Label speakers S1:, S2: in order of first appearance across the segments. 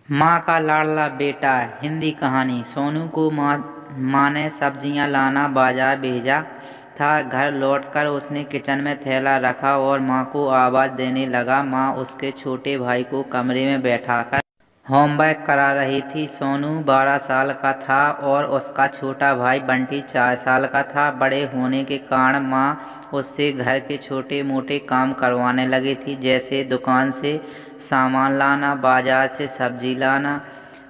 S1: माँ का लाडला बेटा। हिंदी कहानी। सोनू को माँ ने सब्जियाँ लाना बाजार भेजा था। घर लौटकर उसने किचन में थैला रखा और माँ को आवाज़ देने लगा। माँ उसके छोटे भाई को कमरे में बैठाकर होमवर्क करा रही थी। सोनू 12 साल का था और उसका छोटा भाई बंटी 4 साल का था। बड़े होने के कारण माँ उससे घर के छोटे मोटे काम करवाने लगी थी, जैसे दुकान से सामान लाना, बाजार से सब्जी लाना,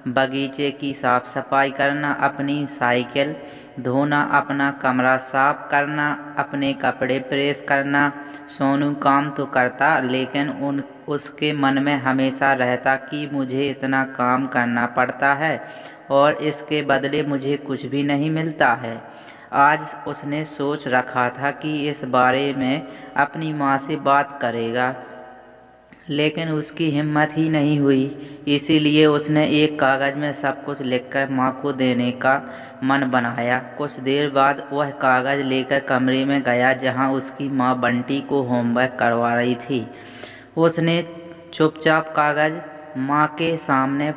S1: बगीचे की साफ सफाई करना, अपनी साइकिल धोना, अपना कमरा साफ करना, अपने कपड़े प्रेस करना। सोनू काम तो करता, लेकिन उसके मन में हमेशा रहता कि मुझे इतना काम करना पड़ता है और इसके बदले मुझे कुछ भी नहीं मिलता है। आज उसने सोच रखा था कि इस बारे में अपनी माँ से बात करेगा, लेकिन उसकी हिम्मत ही नहीं हुई। इसीलिए उसने एक कागज़ में सब कुछ लिखकर माँ को देने का मन बनाया। कुछ देर बाद वह कागज़ लेकर कमरे में गया जहाँ उसकी माँ बंटी को होमवर्क करवा रही थी। उसने चुपचाप कागज़ माँ के सामने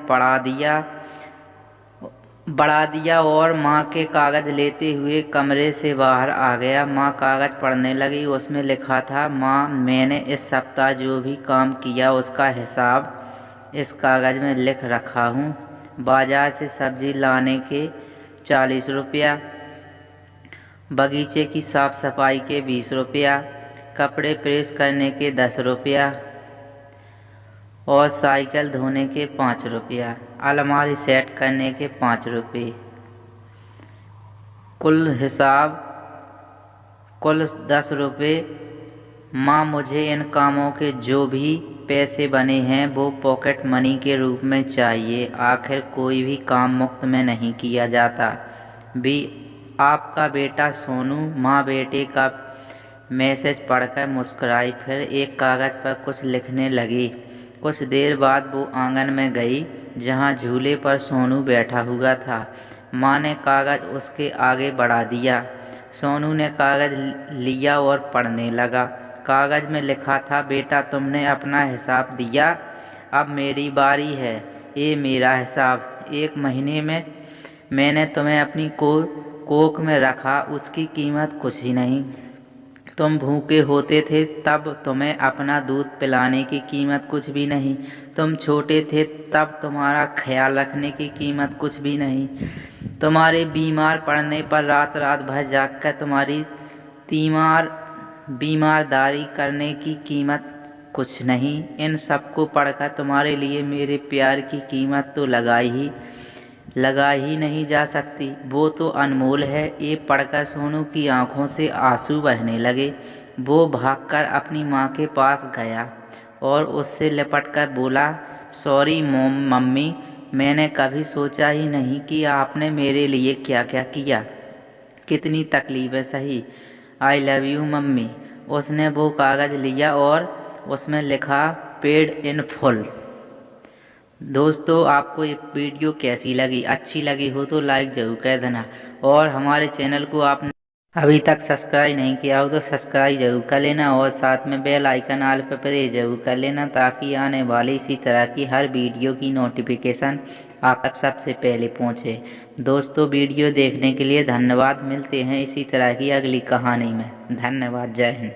S1: बढ़ा दिया और माँ के कागज़ लेते हुए कमरे से बाहर आ गया। माँ कागज़ पढ़ने लगी। उसमें लिखा था, माँ, मैंने इस सप्ताह जो भी काम किया उसका हिसाब इस कागज़ में लिख रखा हूँ। बाजार से सब्जी लाने के 40 रुपया, बगीचे की साफ सफाई के 20 रुपया, कपड़े प्रेस करने के 10 रुपया और साइकिल धोने के 5 रुपया, अलमारी सेट करने के 5 रुपये। कुल 10 रुपये। माँ, मुझे इन कामों के जो भी पैसे बने हैं वो पॉकेट मनी के रूप में चाहिए। आखिर कोई भी काम मुफ्त में नहीं किया जाता। भी आपका बेटा सोनू। माँ बेटे का मैसेज पढ़कर मुस्कुराई, फिर एक कागज़ पर कुछ लिखने लगी। कुछ देर बाद वो आंगन में गई जहाँ झूले पर सोनू बैठा हुआ था। माँ ने कागज़ उसके आगे बढ़ा दिया। सोनू ने कागज़ लिया और पढ़ने लगा। कागज़ में लिखा था, बेटा, तुमने अपना हिसाब दिया, अब मेरी बारी है। ये मेरा हिसाब। 1 महीने में मैंने तुम्हें अपनी कोख में रखा, उसकी कीमत कुछ ही नहीं। तुम भूखे होते थे तब तुम्हें अपना दूध पिलाने की कीमत कुछ भी नहीं। तुम छोटे थे तब तुम्हारा ख्याल रखने की कीमत कुछ भी नहीं। तुम्हारे बीमार पड़ने पर रात रात भर जागकर तुम्हारी बीमारदारी करने की कीमत कुछ नहीं। इन सबको पढ़कर तुम्हारे लिए मेरे प्यार की कीमत तो लगा ही नहीं जा सकती। वो तो अनमोल है। ये पढ़कर सोनू की आंखों से आंसू बहने लगे। वो भागकर अपनी माँ के पास गया और उससे लिपटकर बोला, सॉरी मम्मी, मैंने कभी सोचा ही नहीं कि आपने मेरे लिए क्या क्या किया, कितनी तकलीफ़ें सही। I love you mummy. उसने वो कागज़ लिया और उसमें लिखा, पेड इन फुल। दोस्तों, आपको ये वीडियो कैसी लगी? अच्छी लगी हो तो लाइक ज़रूर कर देना और हमारे चैनल को आपने अभी तक सब्सक्राइब नहीं किया हो तो सब्सक्राइब ज़रूर कर लेना और साथ में बेल आइकन ऑल पर प्रेस ज़रूर कर लेना, ताकि आने वाली इसी तरह की हर वीडियो की नोटिफिकेशन आप तक सबसे पहले पहुंचे। दोस्तों, वीडियो देखने के लिए धन्यवाद। मिलते हैं इसी तरह की अगली कहानी में। धन्यवाद। जय हिंद।